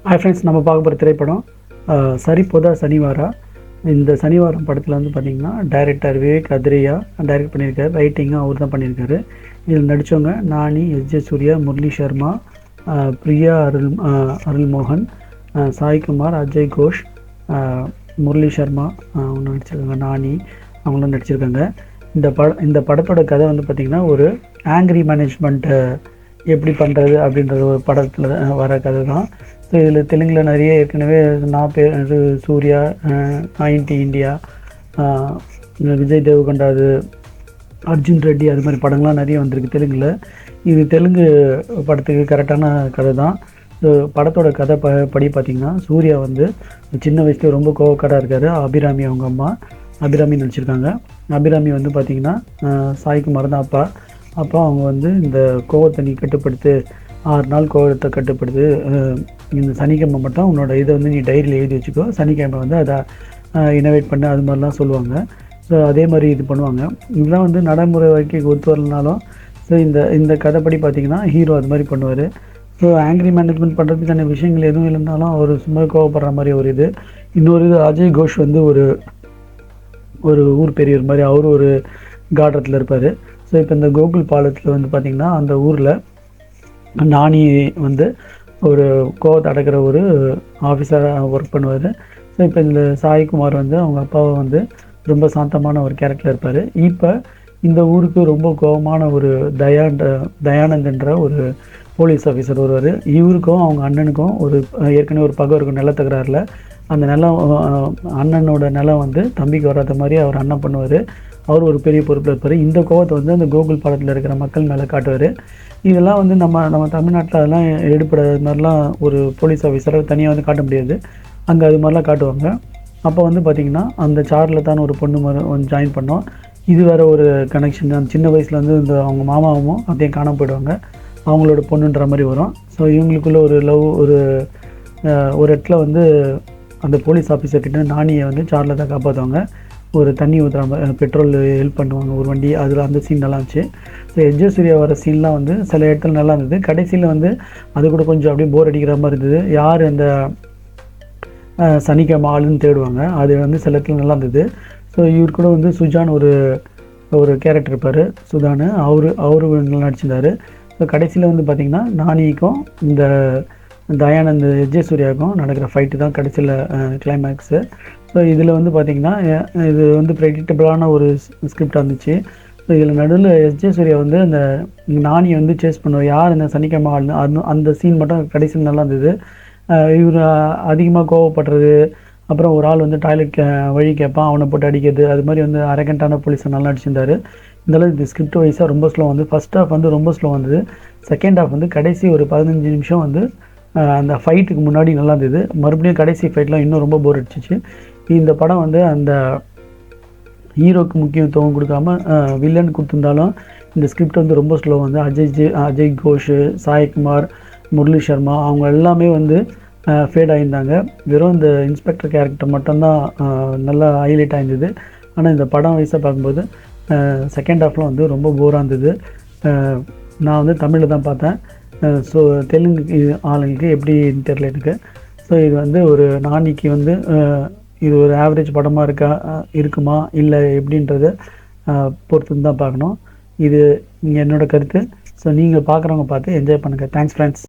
Hi friends, நம்ம பார்க்க போகிற திரைப்படம் சரிப்போதா சனிவாரா. இந்த சனிவாரம் படத்தில் வந்து பார்த்திங்கன்னா டைரக்டர் விவேக் அத்ரேயா டைரக்ட் பண்ணியிருக்காரு. ரைட்டிங்கும் அவர் தான் பண்ணியிருக்காரு. இதில் நடித்தவங்க நானி, எஸ்.ஜே. சூர்யா, முரளி சர்மா, பிரியா அருள்மோகன், சாய்குமார், அஜய் கோஷ், முரளி சர்மா அவங்க நடிச்சிருக்காங்க. நானி அவங்களும் நடிச்சிருக்காங்க. இந்த படத்தோட கதை வந்து பார்த்திங்கன்னா ஒரு ஆங்கிரி மேனேஜ்மெண்ட்டை எப்படி பண்ணுறது அப்படின்றது ஒரு படத்தில் வர கதை தான். ஸோ இதில் தெலுங்கில் நிறைய ஏற்கனவே நான் பேர் சூர்யா, 90 இந்தியா, விஜய் தேவகொண்டா, அர்ஜுன் ரெட்டி, அது மாதிரி படங்கள்லாம் நிறைய வந்திருக்கு தெலுங்கில். இது தெலுங்கு படத்துக்கு கரெக்டான கதை தான். ஸோ படத்தோட கதை படி பார்த்திங்கன்னா சூர்யா வந்து சின்ன வயசுல ரொம்ப கோவக்காராக இருக்கார். அபிராமி அவங்க அம்மா அபிராமி நடிச்சிருக்காங்க. அபிராமி வந்து பார்த்திங்கன்னா சாய்குமார் தான் அப்பா. அவங்க வந்து இந்த கோவத்தை கட்டுப்படுத்து, 6 நாள் கோவத்தை கட்டுப்படுத்து, இந்த சனிக்கிழமை மட்டும் உன்னோட இதை வந்து நீ டைரியில் எழுதி வச்சுக்கோ, சனிக்கிழமை வந்து அதை இனோவேட் பண்ண, அது மாதிரிலாம் சொல்லுவாங்க. ஸோ அதே மாதிரி இது பண்ணுவாங்க. இதெல்லாம் வந்து நடைமுறை வரைக்கும் ஒத்து வரலனாலும் ஸோ இந்த கதைப்படி பார்த்திங்கன்னா ஹீரோ அது மாதிரி பண்ணுவார். ஸோ ஆங்கிரி மேனேஜ்மெண்ட் பண்ணுறதுக்கான விஷயங்கள் எதுவும் இல்லைனாலும் அவர் சும்மா கோவப்படுற மாதிரி ஒரு இது. இன்னொரு இது, அஜய் கோஷ் வந்து ஒரு ஊர் பெரியவர் மாதிரி அவர் ஒரு கார்டத்தில் இருப்பார். ஸோ இப்போ இந்த கோகுல் பாலத்தில் வந்து பார்த்திங்கன்னா அந்த ஊரில் நானி வந்து ஒரு கோவத்தை அடக்கிற ஒரு ஆஃபீஸராக ஒர்க் பண்ணுவார். ஸோ இப்போ இந்த சாய்குமார் வந்து அவங்க அப்பாவை வந்து ரொம்ப சாந்தமான ஒரு கேரக்டரில் இருப்பார். இப்போ இந்த ஊருக்கு ரொம்ப கோபமான ஒரு தயானந்த்ன்ற ஒரு போலீஸ் ஆஃபீஸர் வருவார். இவருக்கும் அவங்க அண்ணனுக்கும் ஏற்கனவே ஒரு பகை இருக்கும் நிலத்தகராறில். அந்த நிலம், அண்ணனோட நிலம் வந்து தம்பிக்கு வராத மாதிரி அவர் அண்ணன் பண்ணுவார். அவர் ஒரு பெரிய பொறுப்பில் இருப்பார். இந்த கோவத்தை வந்து அந்த கோகுல் பாலத்தில் இருக்கிற மக்கள் மேலே காட்டுவார். இதெல்லாம் வந்து நம்ம தமிழ்நாட்டில் அதெல்லாம் எடுப்படாத மாதிரிலாம் ஒரு போலீஸ் ஆஃபீஸரை தனியாக வந்து காட்ட முடியாது. அங்கே அது மாதிரிலாம் காட்டுவாங்க. அப்போ வந்து பார்த்திங்கன்னா அந்த சாரில் தான் ஒரு பொண்ணு வந்து ஜாயின் பண்ணோம். இது வேறு ஒரு கனெக்ஷன். அந்த சின்ன வயசில் வந்து இந்த அவங்க மாமாவும் அப்படியே காணாமல் போயிடுவாங்க, அவங்களோட பொண்ணுன்ற மாதிரி வரும். ஸோ இவங்களுக்குள்ள ஒரு லவ், ஒரு இடத்துல வந்து அந்த போலீஸ் ஆஃபீஸர்கிட்ட நானியை வந்து சாரில் தான் காப்பாற்றுவாங்க. ஒரு தண்ணி ஊற்றுறாம பெட்ரோல் ஹெல்ப் பண்ணுவாங்க ஒரு வண்டி. அதில் அந்த சீன் நல்லா இருந்துச்சு. So S J. சூர்யா வர சீன்லாம் வந்து சில இடத்துல நல்லா இருந்தது. கடைசியில் வந்து அது கூட கொஞ்சம் அப்படியே போர் அடிக்கிற மாதிரி இருந்தது. யார் அந்த சனிக்கிழமை ஆளுன்னு தேடுவாங்க, அது வந்து சில இடத்துல நல்லா இருந்தது. ஸோ இவர் கூட வந்து சுஜான் ஒரு கேரக்டர் இருப்பார், சுதானு, அவரு நல்லா நடிச்சிருந்தார். ஸோ கடைசியில் வந்து பார்த்திங்கன்னா நானிக்கும் இந்த தயானந்த் எஸ்.ஜே. சூர்யாவுக்கும் நடக்கிற ஃபைட்டு தான் கடைசியில் கிளைமேக்ஸு. ஸோ இதில் வந்து பார்த்திங்கன்னா இது வந்து ப்ரெடிக்டபிளான ஒரு ஸ்கிரிப்டாக இருந்துச்சு. ஸோ இதில் நடுவில் எஸ்.ஜே. சூர்யா வந்து அந்த நானியை வந்து சேஸ் பண்ணுவார், யார் இந்த சனிக்கிழமை ஆளுன்னு. அந்த சீன் மட்டும் கடைசியில் நல்லா இருந்தது. இவர் அதிகமாக கோவப்படுறது, அப்புறம் ஒரு ஆள் வந்து டாய்லெட் வழி கேட்பான், அவனை போட்டு அடிக்கிறது, அது மாதிரி வந்து அரகண்டான போலீஸை நல்லா நடிச்சிருந்தார். இந்தளவு இது ஸ்கிரிப்ட் வைஸாக ரொம்ப ஸ்லோ வந்து ஃபஸ்ட் ஹாஃப் வந்து ரொம்ப ஸ்லோ வந்தது. செகண்ட் ஹாஃப் வந்து கடைசி ஒரு 15 நிமிஷம் வந்து அந்த ஃபைட்டுக்கு முன்னாடி நல்லா இருந்தது. மறுபடியும் கடைசி ஃபைட்லாம் இன்னும் ரொம்ப போர் அடிச்சிச்சு. இந்த படம் வந்து அந்த ஹீரோக்கு முக்கியத்துவம் கொடுக்காம வில்லன் கொடுத்துருந்தாலும் இந்த ஸ்கிரிப்ட் வந்து ரொம்ப ஸ்லோ வந்து அஜய் கோஷ், சாய்குமார், முரளி சர்மா அவங்க எல்லாமே வந்து ஃபேட் ஆகியிருந்தாங்க. வெறும் இந்த இன்ஸ்பெக்டர் கேரக்டர் மட்டும்தான் நல்லா ஹைலைட் ஆகிருந்தது. ஆனால் இந்த படம் வயசாக பார்க்கும்போது செகண்ட் ஹாஃப்லாம் வந்து ரொம்ப போராக இருந்தது. நான் வந்து தமிழில் தான் பார்த்தேன். ஸோ தெலுங்கு ஆளுங்களுக்கு எப்படின்னு தெரியல எனக்கு. ஸோ இது வந்து ஒரு நானிக்கு வந்து இது ஒரு ஆவரேஜ் படமாக இருக்குமா இல்லை எப்படின்றத பொறுத்து தான் பார்க்கணும். இது என்னோடய கருத்து. ஸோ நீங்கள் பார்க்குறவங்க பார்த்து என்ஜாய் பண்ணுங்கள். Thanks friends.